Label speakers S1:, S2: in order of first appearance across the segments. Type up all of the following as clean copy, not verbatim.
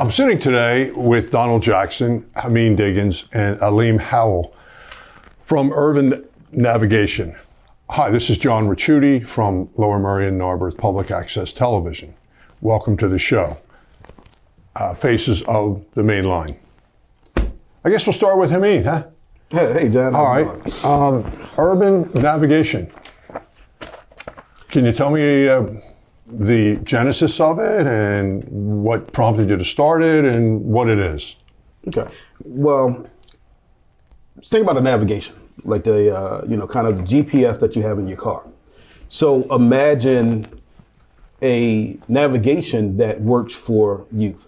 S1: I'm sitting today with Donald Jackson, Hameen Diggins, and Alim Howell from Urban Navigation. Hi, this is John Ricciutti from Lower Merion Narberth Public Access Television. Welcome to the show, Faces of the Main Line. I guess we'll start with Hameen, huh?
S2: Hey, John.
S1: All right. Urban Navigation. Can you tell me the genesis of it and what prompted you to start it and what it is?
S2: Okay. Well, think about the navigation, like the, kind of the GPS that you have in your car. So imagine a navigation that works for youth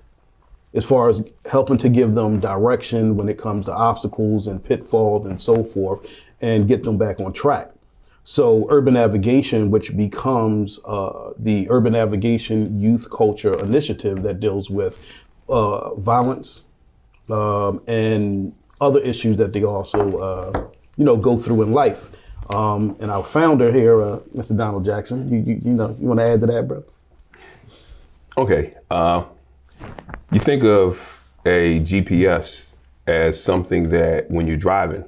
S2: as far as helping to give them direction when it comes to obstacles and pitfalls and so forth and get them back on track. So Urban Navigation, which becomes the Urban Navigation Youth Culture Initiative that deals with violence and other issues that they also, go through in life. And our founder here, Mr. Donald Jackson, you want to add to that, bro?
S3: Okay. You think of a GPS as something that when you're driving,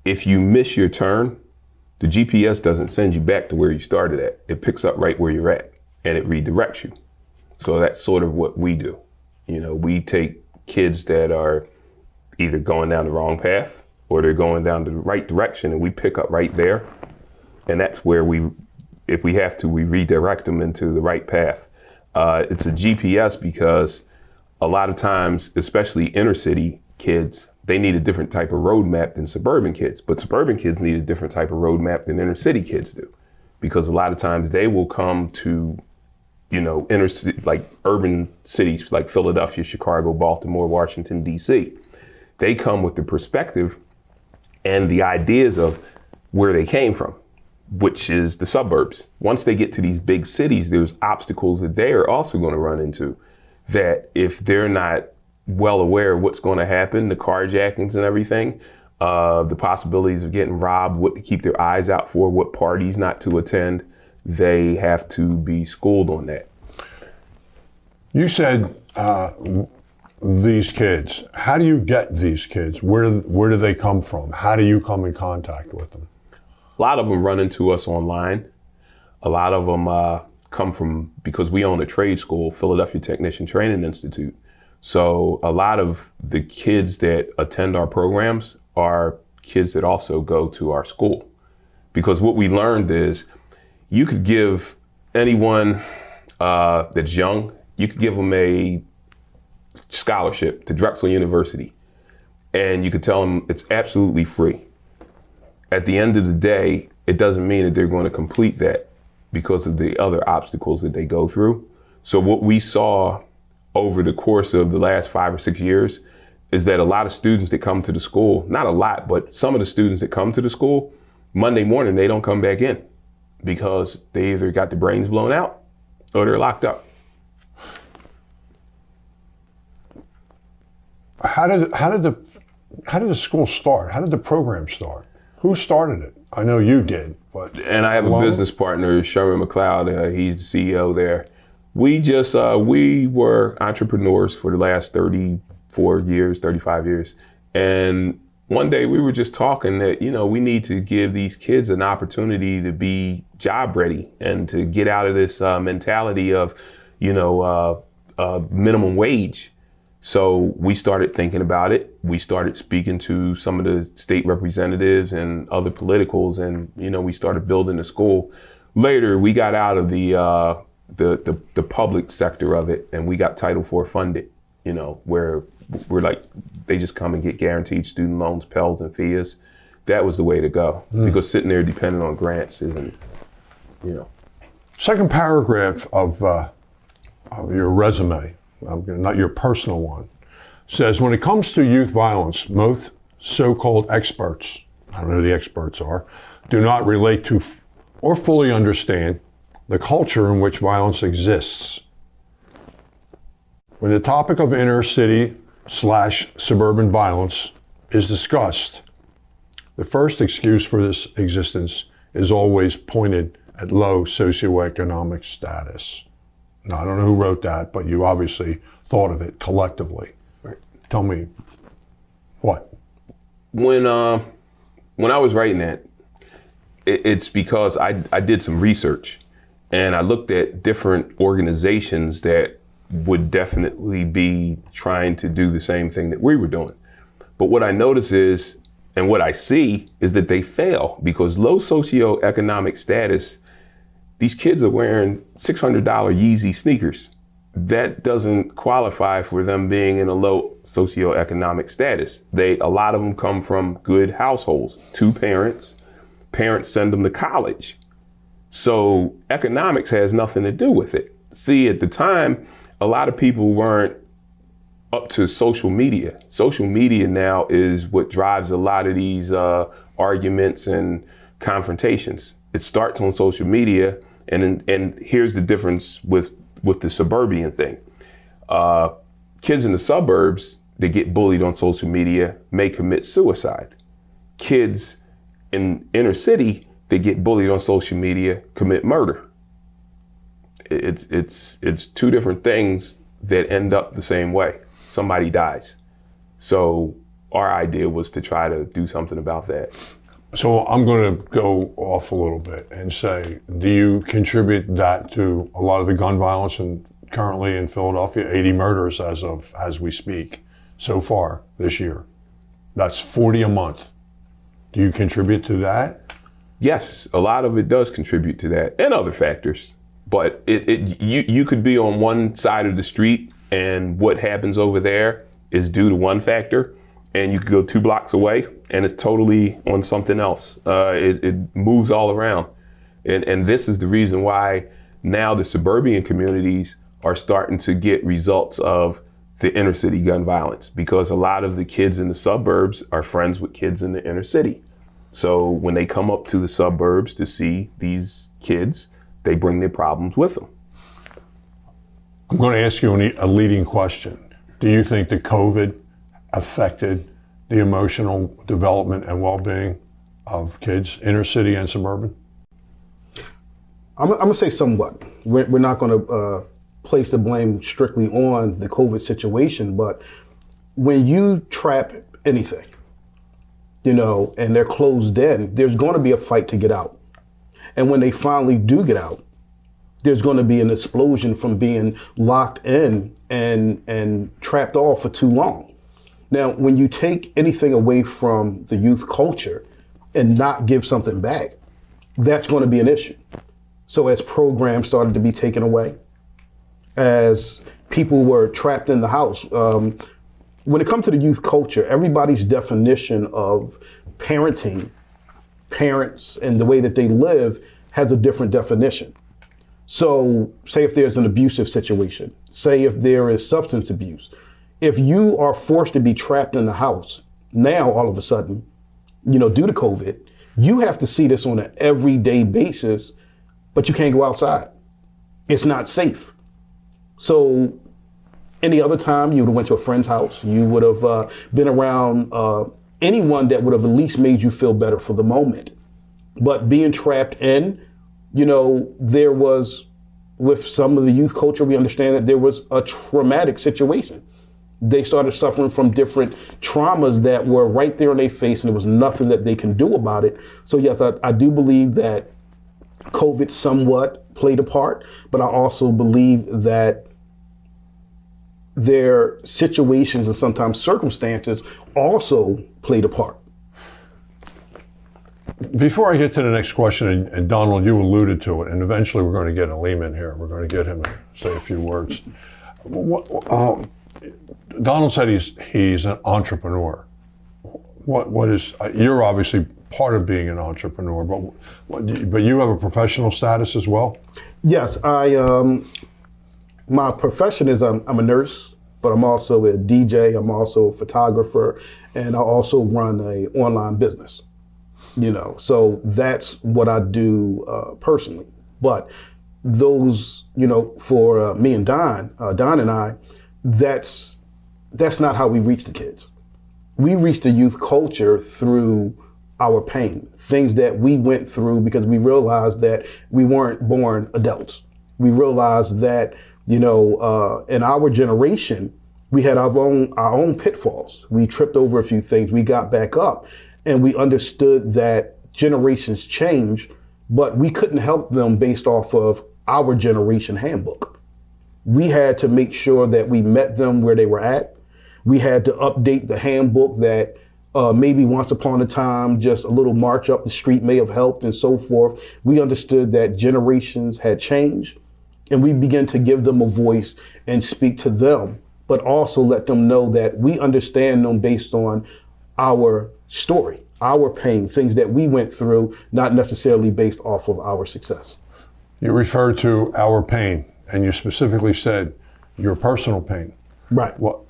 S3: if you miss your turn, the GPS doesn't send you back to where you started at. It picks up right where you're at and it redirects you. So that's sort of what we do. We take kids that are either going down the wrong path or they're going down the right direction and we pick up right there. And that's where if we have to, we redirect them into the right path. It's a GPS because a lot of times, especially inner city kids, they need a different type of roadmap than suburban kids, but suburban kids need a different type of roadmap than inner city kids do. Because a lot of times they will come to, inner city, like urban cities like Philadelphia, Chicago, Baltimore, Washington, DC. They come with the perspective and the ideas of where they came from, which is the suburbs. Once they get to these big cities, there's obstacles that they are also going to run into that if they're not well aware of what's going to happen, the carjackings and everything, the possibilities of getting robbed, what to keep their eyes out for, what parties not to attend, they have to be schooled on that.
S1: You said these kids. How do you get these kids? Where do they come from? How do you come in contact with them?
S3: A lot of them run into us online. A lot of them come from, because we own a trade school, Philadelphia Technician Training Institute. So a lot of the kids that attend our programs are kids that also go to our school. Because what we learned is you could give anyone that's young, you could give them a scholarship to Drexel University and you could tell them it's absolutely free. At the end of the day, it doesn't mean that they're going to complete that because of the other obstacles that they go through. So what we saw over the course of the last 5 or 6 years is that a lot of students that come to the school, not a lot, but some of the students that come to the school, Monday morning, they don't come back in because they either got their brains blown out or they're locked up.
S1: How did the school start? How did the program start? Who started it? I know you did, but
S3: and I have a business partner, Sherman McLeod. He's the CEO there. We were entrepreneurs for the last 34 years, 35 years. And one day we were just talking that, we need to give these kids an opportunity to be job ready and to get out of this mentality of, minimum wage. So we started thinking about it. We started speaking to some of the state representatives and other politicals, and we started building the school. Later, we got out of the public sector of it, and we got Title IV funded. Where we're like they just come and get guaranteed student loans, Pels and FIAs. That was the way to go because sitting there depending on grants isn't,
S1: Second paragraph of your resume. Not your personal one, says when it comes to youth violence, most so-called experts, I don't know who the experts are, do not relate to or fully understand the culture in which violence exists. When the topic of inner city / suburban violence is discussed, the first excuse for this existence is always pointed at low socioeconomic status. Now, I don't know who wrote that, but you obviously thought of it collectively.
S3: Right.
S1: Tell me, what?
S3: When I was writing that, it's because I did some research and I looked at different organizations that would definitely be trying to do the same thing that we were doing. But what I notice is, and what I see, is that they fail because low socioeconomic status, these kids are wearing $600 Yeezy sneakers. That doesn't qualify for them being in a low socioeconomic status. A lot of them come from good households, 2 parents. Parents send them to college. So economics has nothing to do with it. See, at the time, a lot of people weren't up to social media. Social media now is what drives a lot of these arguments and confrontations. It starts on social media, and here's the difference with the suburban thing. Kids in the suburbs that get bullied on social media may commit suicide. Kids in inner city that get bullied on social media commit murder. It's 2 different things that end up the same way. Somebody dies. So our idea was to try to do something about that.
S1: So I'm going to go off a little bit and say, do you contribute that to a lot of the gun violence currently in Philadelphia? 80 murders as we speak so far this year. That's 40 a month. Do you contribute to that?
S3: Yes, a lot of it does contribute to that and other factors. But you could be on one side of the street and what happens over there is due to one factor, and you could go 2 blocks away and it's totally on something else. It moves all around. And this is the reason why now the suburban communities are starting to get results of the inner city gun violence, because a lot of the kids in the suburbs are friends with kids in the inner city. So when they come up to the suburbs to see these kids, they bring their problems with them.
S1: I'm going to ask you a leading question. Do you think that COVID affected the emotional development and well-being of kids, inner city and suburban?
S2: I'm going to say somewhat. We're not going to place the blame strictly on the COVID situation, but when you trap anything, and they're closed in, there's going to be a fight to get out. And when they finally do get out, there's going to be an explosion from being locked in and trapped off for too long. Now, when you take anything away from the youth culture and not give something back, that's going to be an issue. So as programs started to be taken away, as people were trapped in the house, when it comes to the youth culture, everybody's definition of parenting, parents, and the way that they live has a different definition. So say if there's an abusive situation, say if there is substance abuse, if you are forced to be trapped in the house, now all of a sudden, due to COVID, you have to see this on an everyday basis, but you can't go outside. It's not safe. So any other time you would have went to a friend's house, you would have been around anyone that would have at least made you feel better for the moment. But being trapped in, there was, with some of the youth culture, we understand that there was a traumatic situation. They started suffering from different traumas that were right there in their face, and there was nothing that they can do about it. So yes, I do believe that COVID somewhat played a part, but I also believe that their situations and sometimes circumstances also played a part.
S1: Before I get to the next question, and Donald, you alluded to it, and eventually we're going to get Alim in here. We're going to get him to say a few words. Donald said he's an entrepreneur. What is, you're obviously part of being an entrepreneur, but you have a professional status as well?
S2: Yes, my profession is I'm a nurse, but I'm also a DJ, I'm also a photographer, and I also run an online business. So that's what I do personally. But those, for me and Don and I, that's not how we reach the kids. We reach the youth culture through our pain, things that we went through because we realized that we weren't born adults. We realized that In our generation, we had our own pitfalls. We tripped over a few things. We got back up, and we understood that generations change, but we couldn't help them based off of our generation handbook. We had to make sure that we met them where they were at. We had to update the handbook that maybe once upon a time, just a little march up the street may have helped and so forth. We understood that generations had changed, and we began to give them a voice and speak to them, but also let them know that we understand them based on our story, our pain, things that we went through, not necessarily based off of our success.
S1: You referred to our pain, and you specifically said your personal pain.
S2: Right.
S1: What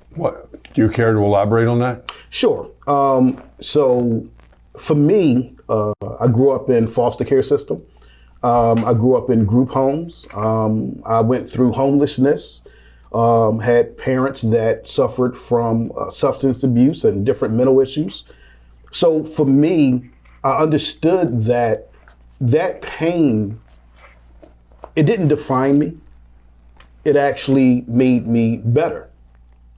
S1: do you care to elaborate on that?
S2: Sure. So for me, I grew up in foster care system. I grew up in group homes. I went through homelessness, had parents that suffered from substance abuse and different mental issues. So for me, I understood that pain, it didn't define me. It actually made me better.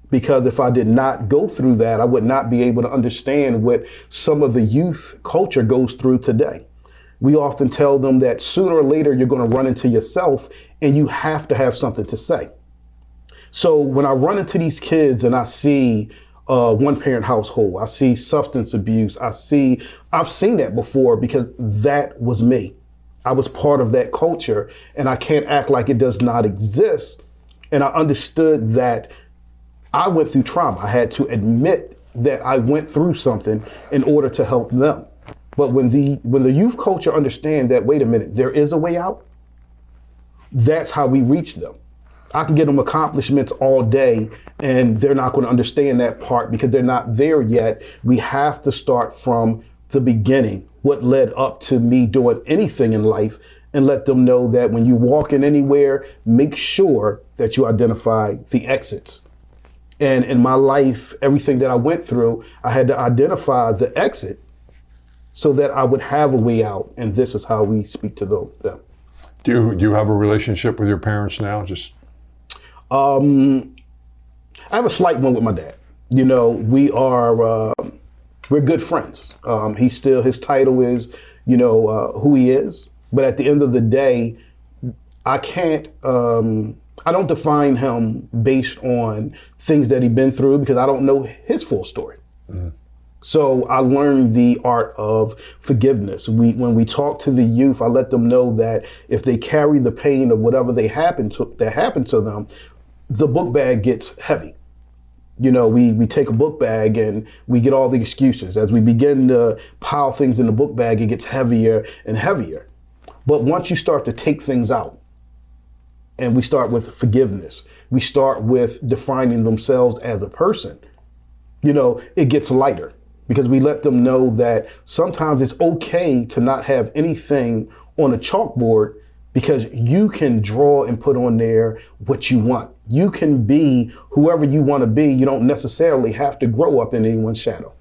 S2: Because if I did not go through that, I would not be able to understand what some of the youth culture goes through today. We often tell them that sooner or later you're going to run into yourself and you have to have something to say. So when I run into these kids and I see one parent household, I see substance abuse, I've seen that before because that was me. I was part of that culture, and I can't act like it does not exist. And I understood that I went through trauma. I had to admit that I went through something in order to help them. But when the youth culture understand that, wait a minute, there is a way out, that's how we reach them. I can get them accomplishments all day, and they're not going to understand that part because they're not there yet. We have to start from the beginning, what led up to me doing anything in life, and let them know that when you walk in anywhere, make sure that you identify the exits. And in my life, everything that I went through, I had to identify the exit so that I would have a way out. And this is how we speak to them.
S1: Do you have a relationship with your parents now?
S2: I have a slight one with my dad. We're good friends. His title is, who he is. But at the end of the day, I don't define him based on things that he's been through because I don't know his full story. Mm-hmm. So I learned the art of forgiveness. When we talk to the youth, I let them know that if they carry the pain of whatever that happened to them, the book bag gets heavy. We take a book bag and we get all the excuses. As we begin to pile things in the book bag, it gets heavier and heavier. But once you start to take things out, and we start with forgiveness, we start with defining themselves as a person, it gets lighter because we let them know that sometimes it's okay to not have anything on a chalkboard because you can draw and put on there what you want. You can be whoever you want to be. You don't necessarily have to grow up in anyone's shadow.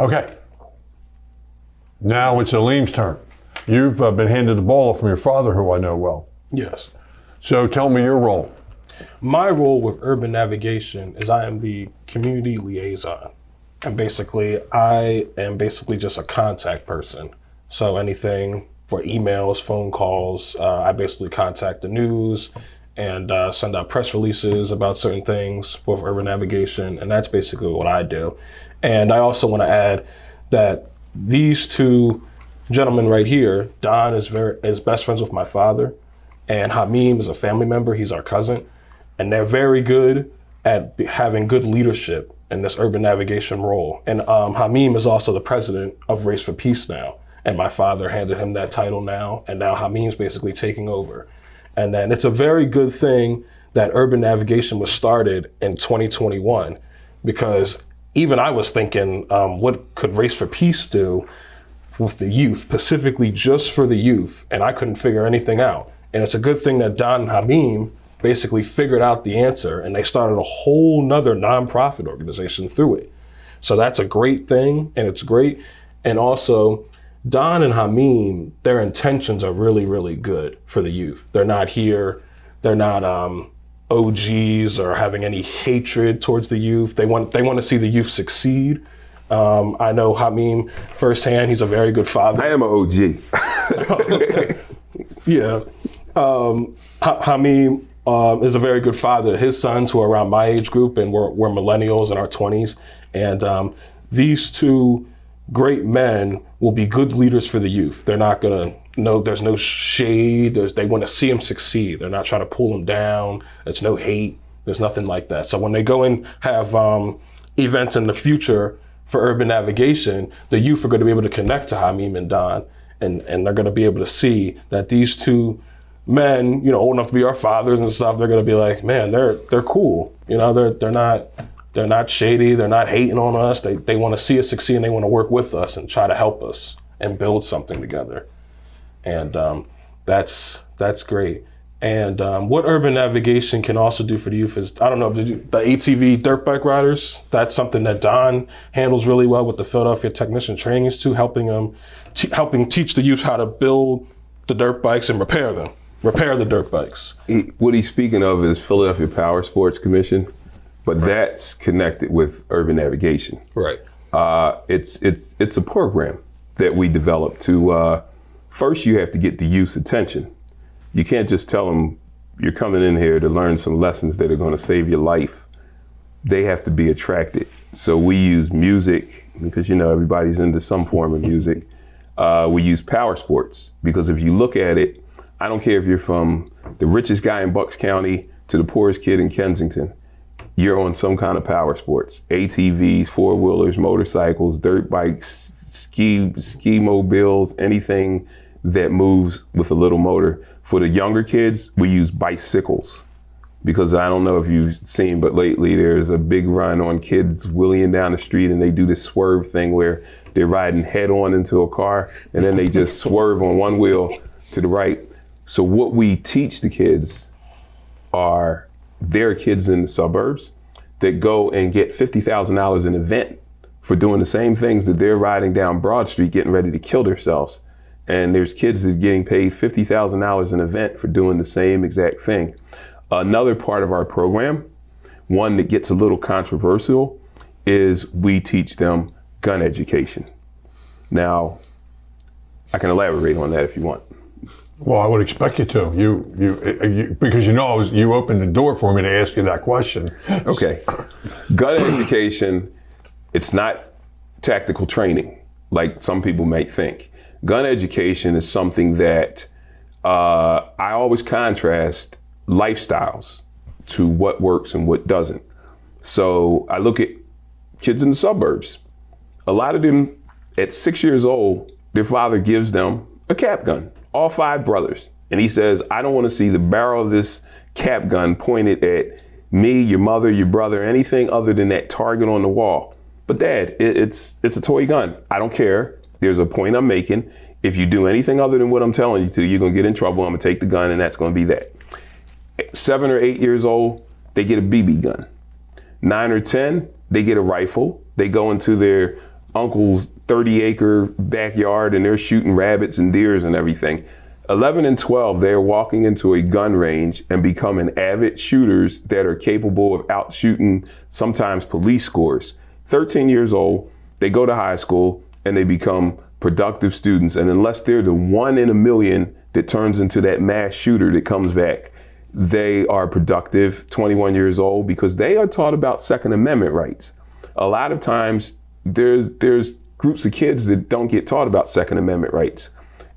S1: Okay. Now it's Alim's turn. You've been handed the ball from your father, who I know well.
S4: Yes.
S1: So tell me your role.
S4: My role with Urban Navigation is I am the community liaison. And basically, I am just a contact person. So anything for emails, phone calls, I basically contact the news and send out press releases about certain things with Urban Navigation. And that's basically what I do. And I also want to add that these two gentlemen right here, Don is best friends with my father. And Hameen is a family member. He's our cousin. And they're very good at having good leadership in this urban navigation role. And Hameen is also the president of Race for Peace now. And my father handed him that title now. And now Hameen's basically taking over. And then it's a very good thing that urban navigation was started in 2021, because even I was thinking, what could Race for Peace do with the youth, specifically just for the youth? And I couldn't figure anything out. And it's a good thing that Don and Hameen basically figured out the answer, and they started a whole nother nonprofit organization through it. So that's a great thing, and it's great. And also, Don and Hameen, their intentions are really, really good for the youth. They're not here they're not OGs or having any hatred towards the youth. They want to see the youth succeed. I know Hameen firsthand. He's a very good father.
S3: I am an OG.
S4: Yeah. Hameen is a very good father. His sons, who are around my age group, and we're millennials in our 20s. And these two great men will be good leaders for the youth. They're not going to, there's no shade. They want to see them succeed. They're not trying to pull them down. There's no hate. There's nothing like that. So when they go and have events in the future for urban navigation, the youth are going to be able to connect to Hameen and Don, and they're going to be able to see that these two men, old enough to be our fathers and stuff, they're going to be like, man, they're cool. They're not shady. They're not hating on us. They want to see us succeed, and they want to work with us and try to help us and build something together. And that's great. And what urban navigation can also do for the youth is, I don't know, the ATV dirt bike riders, that's something that Don handles really well with the Philadelphia Technician Training Institute, helping teach the youth how to build the dirt bikes and repair the dirt bikes.
S3: What he's speaking of is Philadelphia Power Sports Commission, but that's connected with urban navigation.
S4: Right.
S3: It's a program that we developed to, first you have to get the youth's attention. You can't just tell them you're coming in here to learn some lessons that are going to save your life. They have to be attracted. So we use music because, everybody's into some form of music. We use power sports because if you look at it, I don't care if you're from the richest guy in Bucks County to the poorest kid in Kensington, you're on some kind of power sports. ATVs, four-wheelers, motorcycles, dirt bikes, ski mobiles, anything that moves with a little motor. For the younger kids, we use bicycles because I don't know if you've seen, but lately there's a big run on kids wheeling down the street and they do this swerve thing where they're riding head on into a car and then they just swerve on one wheel to the right. So what we teach the kids are their kids in the suburbs that go and get $50,000 an event for doing the same things that they're riding down Broad Street getting ready to kill themselves. And there's kids that are getting paid $50,000 an event for doing the same exact thing. Another part of our program, one that gets a little controversial, is we teach them gun education. Now, I can elaborate on that if you want.
S1: Well, I would expect you to. You because you opened the door for me to ask you that question.
S3: Okay. Gun education, it's not tactical training like some people may think. Gun education is something that I always contrast lifestyles to what works and what doesn't. So I look at kids in the suburbs. A lot of them at 6 years old, their father gives them a cap gun, all 5 brothers. And he says, I don't want to see the barrel of this cap gun pointed at me, your mother, your brother, anything other than that target on the wall. But Dad, it's a toy gun. I don't care. There's a point I'm making. If you do anything other than what I'm telling you to, you're going to get in trouble. I'm going to take the gun and that's going to be that. At 7 or 8 years old, they get a BB gun. 9 or 10, they get a rifle. They go into their uncle's 30-acre backyard and they're shooting rabbits and deers and everything. 11 and 12, they're walking into a gun range and becoming avid shooters that are capable of out-shooting sometimes police scores. 13 years old, they go to high school and they become productive students. And unless they're the 1 in a million that turns into that mass shooter that comes back, they are productive 21 years old because they are taught about Second Amendment rights. A lot of times there's groups of kids that don't get taught about Second Amendment rights.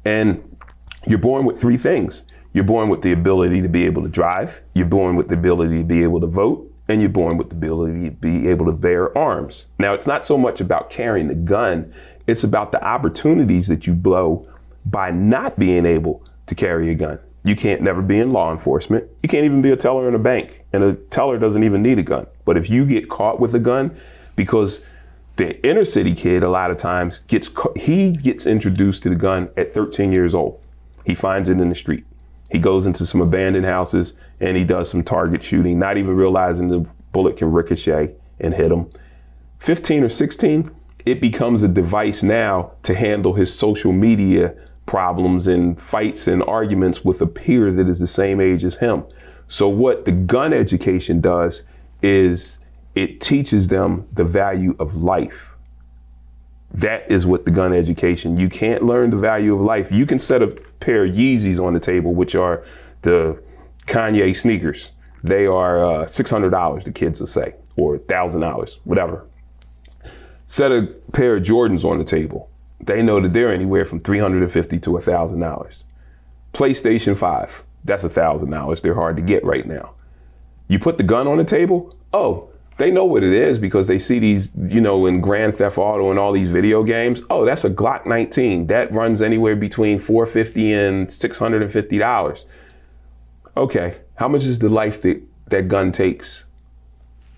S3: And you're born with 3 things. You're born with the ability to be able to drive. You're born with the ability to be able to vote. And you're born with the ability to be able to bear arms. Now, it's not so much about carrying the gun. It's about the opportunities that you blow by not being able to carry a gun. You can't never be in law enforcement. You can't even be a teller in a bank. And a teller doesn't even need a gun. But if you get caught with a gun, because the inner city kid, a lot of times, he gets introduced to the gun at 13 years old. He finds it in the street. He goes into some abandoned houses and he does some target shooting, not even realizing the bullet can ricochet and hit him. 15 or 16, it becomes a device now to handle his social media problems and fights and arguments with a peer that is the same age as him. So what the gun education does is it teaches them the value of life. That is what the gun education, you can't learn the value of life. You can set a pair of Yeezys on the table, which are the Kanye sneakers. They are $600, the kids will say, or $1,000, whatever. Set a pair of Jordans on the table. They know that they're anywhere from $350 to $1,000. PlayStation 5, that's $1,000. They're hard to get right now. You put the gun on the table, oh, they know what it is because they see these, you know, in Grand Theft Auto and all these video games. Oh, that's a Glock 19. That runs anywhere between $450 and $650. Okay, how much is the life that that gun takes?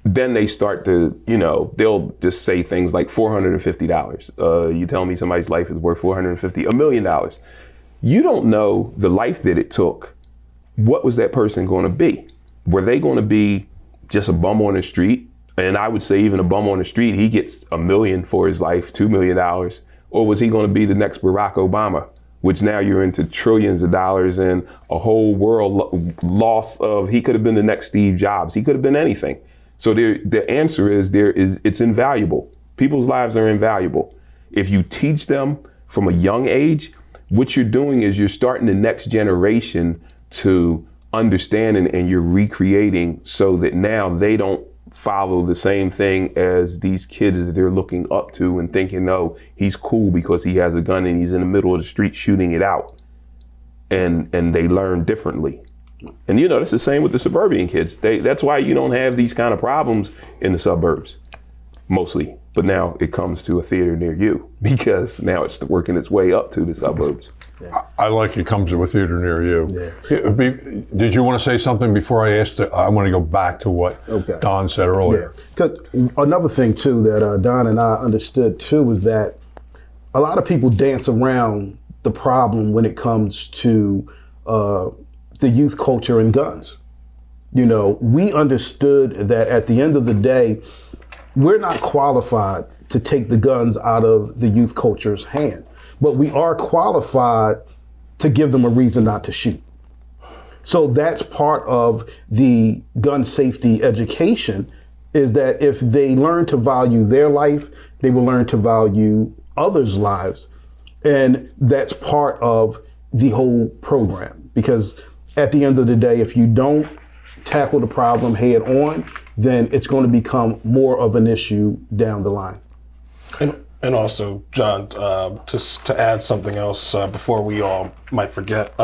S3: Then they start to, you know, they'll just say things like $450. You tell me somebody's life is worth $450, $1 million. You don't know the life that it took. What was that person going to be? Were they going to be just a bum on the street? And I would say even a bum on the street, he gets $1 million for his life, $2 million. Or was he going to be the next Barack Obama, which now you're into trillions of dollars and a whole world loss of, he could have been the next Steve Jobs. He could have been anything. So the answer is it's invaluable. People's lives are invaluable. If you teach them from a young age, what you're doing is you're starting the next generation to understand and you're recreating so that now they don't follow the same thing as these kids that they're looking up to and thinking, no, he's cool because he has a gun and he's in the middle of the street shooting it out. And they learn differently. And you know, it's the same with the suburban kids. That's why you don't have these kind of problems in the suburbs, mostly. But now it comes to a theater near you because now it's working its way up to the suburbs.
S1: Yeah. I like it comes to a theater near you.
S2: Yeah.
S1: Did you want to say something before I asked? I want to go back to what Don said earlier.
S2: Yeah, because another thing too that Don and I understood too was that a lot of people dance around the problem when it comes to the youth culture and guns. You know, we understood that at the end of the day, we're not qualified to take the guns out of the youth culture's hand, but we are qualified to give them a reason not to shoot. So that's part of the gun safety education, is that if they learn to value their life, they will learn to value others' lives. And that's part of the whole program, because at the end of the day, if you don't tackle the problem head on, then it's going to become more of an issue down the line.
S4: And also, John, just to add something else before we all might forget,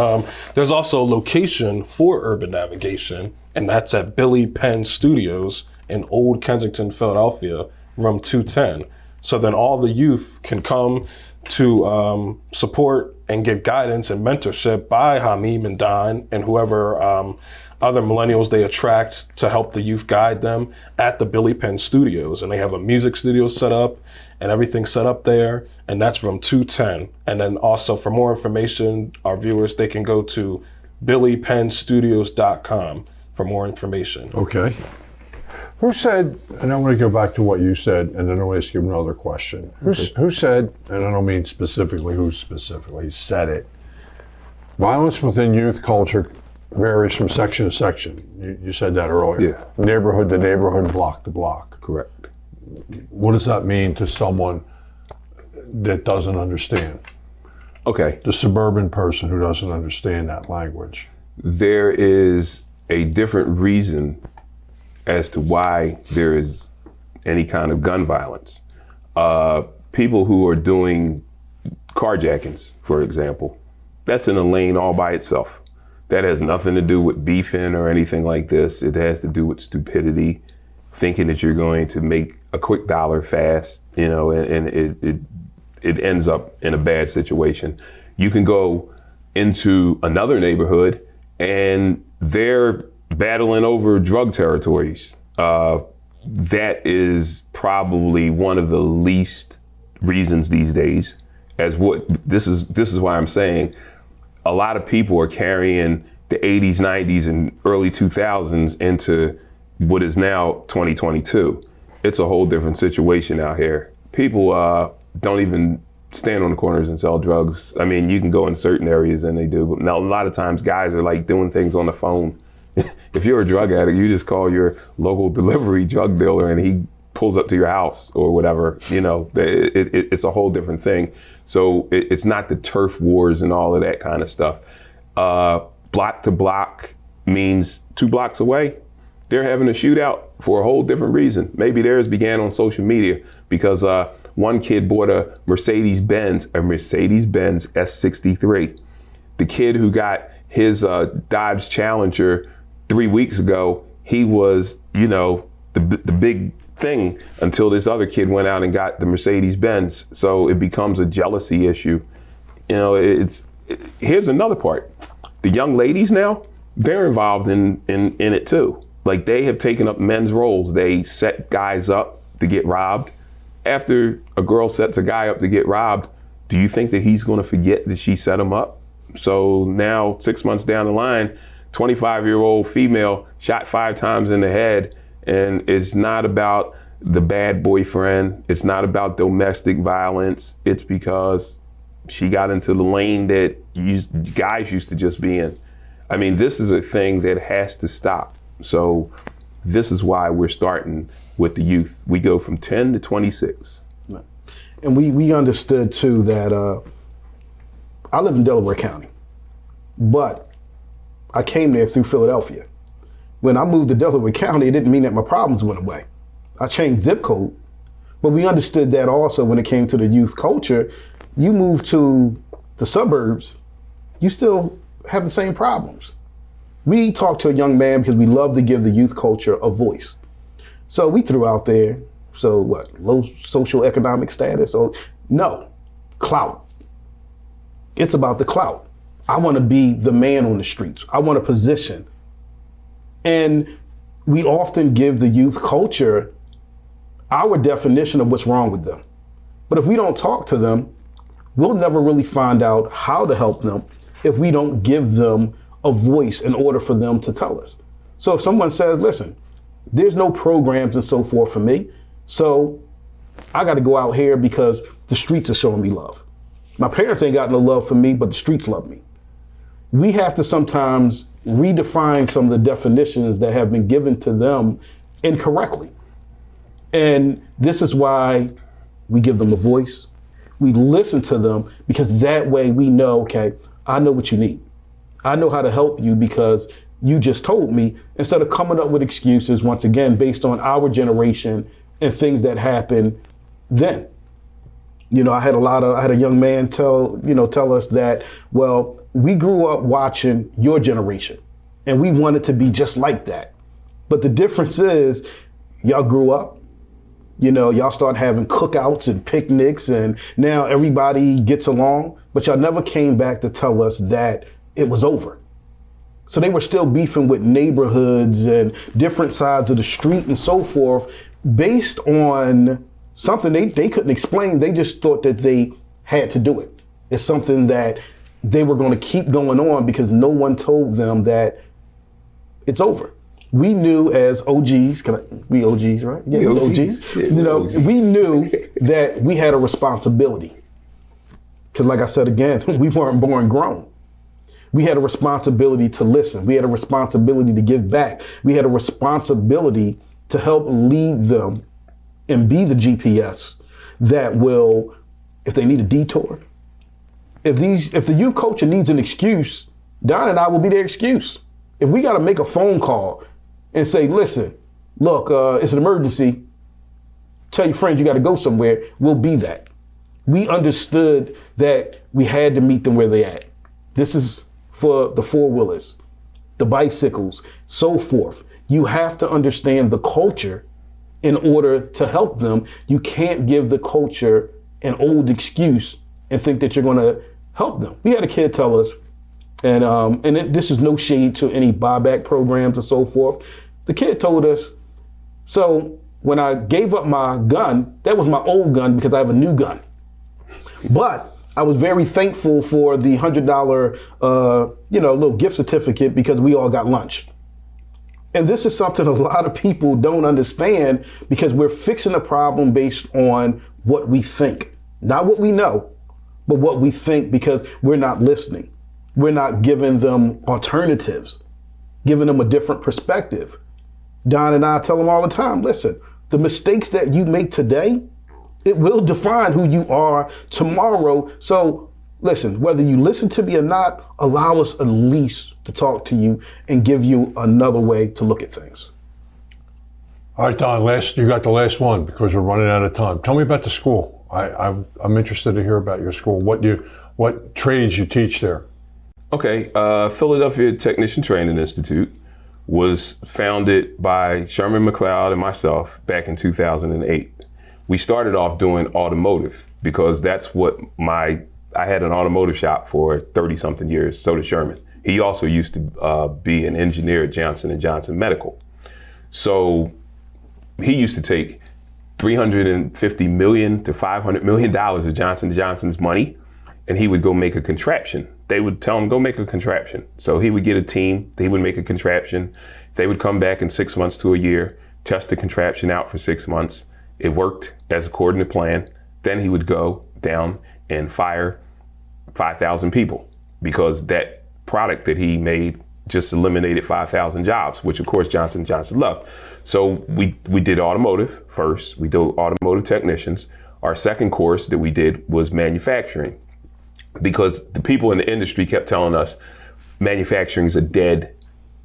S4: there's also a location for urban navigation, and that's at Billy Penn Studios in Old Kensington, Philadelphia, room 210. So then all the youth can come to support and get guidance and mentorship by Hameen and Don and whoever other millennials they attract to help the youth guide them at the Billy Penn Studios. And they have a music studio set up and everything set up there. And that's room 210. And then also for more information, our viewers, they can go to billypennstudios.com for more information.
S1: Okay. Who said, and I want to go back to what you said, and then I'll ask you another question. Who said, and I don't mean specifically who specifically said it, violence within youth culture varies from section to section. You said that earlier.
S3: Yeah.
S1: Neighborhood to neighborhood, block to block.
S3: Correct.
S1: What does that mean to someone that doesn't understand?
S3: Okay.
S1: The suburban person who doesn't understand that language.
S3: There is a different reason as to why there is any kind of gun violence. People who are doing carjackings, for example, that's in a lane all by itself. That has nothing to do with beefing or anything like this. It has to do with stupidity, thinking that you're going to make a quick dollar fast, you know, and it ends up in a bad situation. You can go into another neighborhood and they're battling over drug territories. That is probably one of the least reasons these days. This is why I'm saying a lot of people are carrying the 80s, 90s, and early 2000s into what is now 2022. It's a whole different situation out here. People don't even stand on the corners and sell drugs. I mean, you can go in certain areas and they do, but now a lot of times guys are like doing things on the phone, if you're a drug addict, you just call your local delivery drug dealer and he pulls up to your house or whatever. You know, it's a whole different thing. So it's not the turf wars and all of that kind of stuff. Block to block means 2 blocks away, they're having a shootout for a whole different reason. Maybe theirs began on social media because one kid bought a Mercedes-Benz S63. The kid who got his Dodge Challenger 3 weeks ago, he was, you know, the big thing until this other kid went out and got the Mercedes-Benz. So it becomes a jealousy issue. You know, here's another part. The young ladies now, they're involved in it too. Like, they have taken up men's roles. They set guys up to get robbed. After a girl sets a guy up to get robbed, do you think that he's going to forget that she set him up? So now 6 months down the line, 25-year-old female shot 5 times in the head, and it's not about the bad boyfriend. It's not about domestic violence. It's because she got into the lane that guys used to just be in. I mean, this is a thing that has to stop. So this is why we're starting with the youth. We go from 10 to 26.
S2: And we understood too that I live in Delaware County, but I came there through Philadelphia. When I moved to Delaware County, it didn't mean that my problems went away. I changed zip code, but we understood that also when it came to the youth culture. You move to the suburbs, you still have the same problems. We talked to a young man because we love to give the youth culture a voice. So we threw out there, so what, low social economic status? Or no, clout. It's about the clout. I want to be the man on the streets. I want a position. And we often give the youth culture our definition of what's wrong with them. But if we don't talk to them, we'll never really find out how to help them if we don't give them a voice in order for them to tell us. So if someone says, listen, there's no programs and so forth for me, so I got to go out here because the streets are showing me love. My parents ain't got no love for me, but the streets love me. We have to sometimes redefine some of the definitions that have been given to them incorrectly. And this is why we give them a voice. We listen to them because that way we know, okay, I know what you need. I know how to help you because you just told me, instead of coming up with excuses, once again, based on our generation and things that happened then. You know, I had a young man tell us that, well, we grew up watching your generation and we wanted to be just like that. But the difference is y'all grew up, you know, y'all start having cookouts and picnics and now everybody gets along, but y'all never came back to tell us that it was over. So they were still beefing with neighborhoods and different sides of the street and so forth based on something they couldn't explain. They just thought that they had to do it. It's something that they were going to keep going on because no one told them that it's over. We knew as OGs, we OGs, right? Yeah, we OGs.
S3: Yeah,
S2: you know,
S3: OGs.
S2: we knew that we had a responsibility. Because like I said again, we weren't born grown. We had a responsibility to listen. We had a responsibility to give back. We had a responsibility to help lead them and be the GPS that will, if they need a detour, if the youth culture needs an excuse, Don and I will be their excuse. If we got to make a phone call and say, listen, look, it's an emergency, tell your friends you got to go somewhere, we'll be that. We understood that we had to meet them where they at. This is for the four-wheelers, the bicycles, so forth. You have to understand the culture in order to help them. You can't give the culture an old excuse and think that you're going to help them. We had a kid tell us, this is no shade to any buyback programs and so forth. The kid told us, so when I gave up my gun, that was my old gun because I have a new gun. But I was very thankful for the $100, little gift certificate because we all got lunch. And this is something a lot of people don't understand because we're fixing a problem based on what we think, not what we know, but what we think because we're not listening. We're not giving them alternatives. giving them a different perspective. Don and I tell them all the time, listen, the mistakes that you make today, it will define who you are tomorrow. So listen, whether you listen to me or not, allow us at least to talk to you and give you another way to look at things.
S1: All right, Don, you got the last one because we're running out of time. Tell me about the school. I'm interested to hear about your school. What trades you teach there?
S3: Okay, Philadelphia Technician Training Institute was founded by Sherman McLeod and myself back in 2008. We started off doing automotive because that's what I had an automotive shop for 30-something years, so did Sherman. He also used to be an engineer at Johnson & Johnson Medical. So he used to take $350 million to $500 million of Johnson & Johnson's money, and he would go make a contraption. They would tell him, go make a contraption. So he would get a team, they would make a contraption. They would come back in 6 months to a year, test the contraption out for 6 months. It worked as according to plan. Then he would go down and fire 5,000 people because that product that he made just eliminated 5,000 jobs, which of course Johnson & Johnson loved. So we did automotive first. We did automotive technicians. Our second course that we did was manufacturing, because the people in the industry kept telling us manufacturing is a dead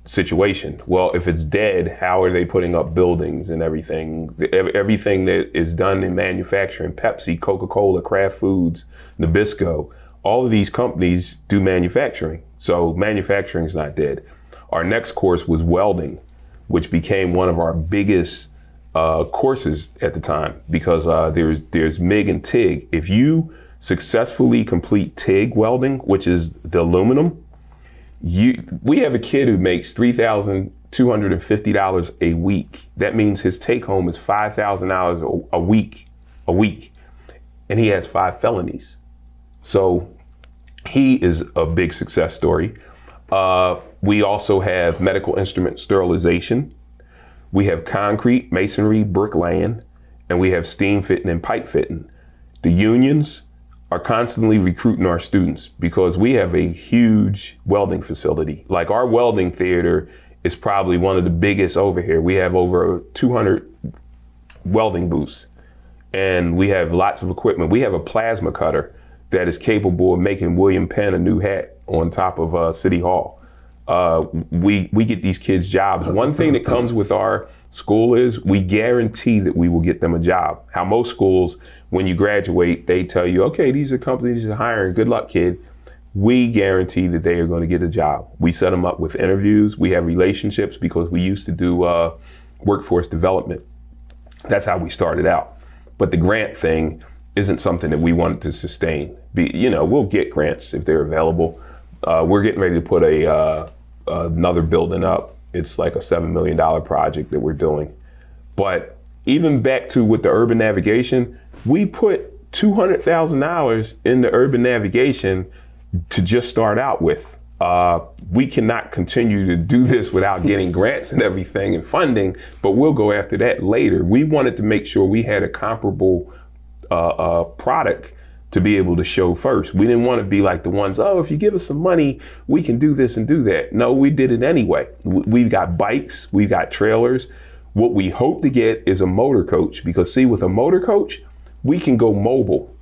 S3: situation. Well, if it's dead, how are they putting up buildings and everything? Everything that is done in manufacturing, Pepsi, Coca-Cola, Kraft Foods, Nabisco, all of these companies do manufacturing. So manufacturing is not dead. Our next course was welding, which became one of our biggest courses at the time, because there's MIG and TIG. If you successfully complete TIG welding, which is the aluminum, we have a kid who makes $3,250 a week. That means his take home is $5,000 a week, and he has 5 felonies. So he is a big success story. We also have medical instrument sterilization. We have concrete, masonry, bricklaying, and we have steam fitting and pipe fitting. The unions are constantly recruiting our students because we have a huge welding facility. Like, our welding theater is probably one of the biggest over here. We have over 200 welding booths, and we have lots of equipment. We have a plasma cutter that is capable of making William Penn a new hat on top of City Hall. We get these kids jobs. One thing that comes with our school is we guarantee that we will get them a job. How most schools, when you graduate, they tell you, okay, these are companies you're hiring, good luck, kid. We guarantee that they are going to get a job. We set them up with interviews. We have relationships because we used to do workforce development. That's how we started out. But the grant thing isn't something that we wanted to sustain. We'll get grants if they're available. We're getting ready to put another building up. It's like a $7 million project that we're doing. But even back to with the urban navigation, we put $200,000 into urban navigation to just start out with. We cannot continue to do this without getting grants and everything and funding, but we'll go after that later. We wanted to make sure we had a comparable product to be able to show first. We didn't want to be like the ones, oh, if you give us some money, we can do this and do that. No, we did it anyway. We've got bikes, we've got trailers. What we hope to get is a motor coach, because see, with a motor coach, we can go mobile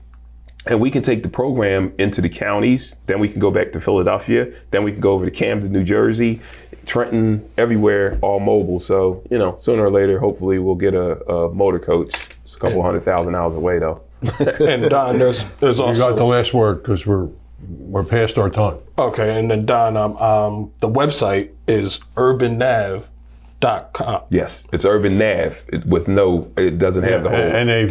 S3: and we can take the program into the counties. Then we can go back to Philadelphia. Then we can go over to Camden, New Jersey, Trenton, everywhere, all mobile. So, sooner or later, hopefully we'll get a motor coach. It's a couple $100,000 away though.
S4: And Don, there's also...
S1: You got the last word because we're past our time.
S4: Okay, and then Don, the website is urbannav.com.
S3: Yes, it's Urban Nav with no, it doesn't have the whole
S1: NAV.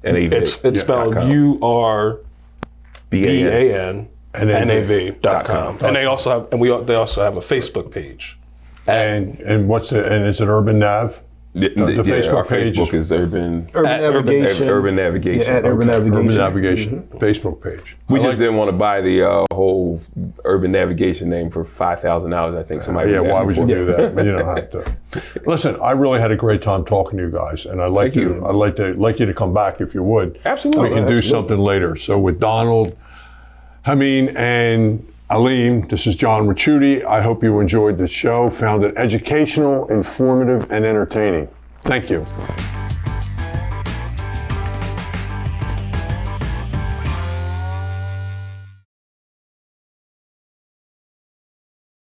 S3: NAV.
S4: It's spelled URBANNAV.com. And they also have, they also have a Facebook page.
S1: And it's an Urban Nav.
S3: The
S1: Facebook page
S3: is Urban
S2: Navigation.
S3: Urban Navigation.
S2: Yeah, at Urban Navigation.
S1: Urban Navigation Facebook page.
S3: We just didn't want to buy the whole Urban Navigation name for $5,000. I think somebody.
S1: Yeah,
S3: was
S1: why would you
S3: asking
S1: do
S3: for it.
S1: that? You don't have to. Listen, I really had a great time talking to you guys, and I'd like you to come back if you would.
S3: Absolutely.
S1: We can do something later. So with Donald, Hameen, and Alim, this is John Ricciutti. I hope you enjoyed the show, found it educational, informative, and entertaining. Thank you.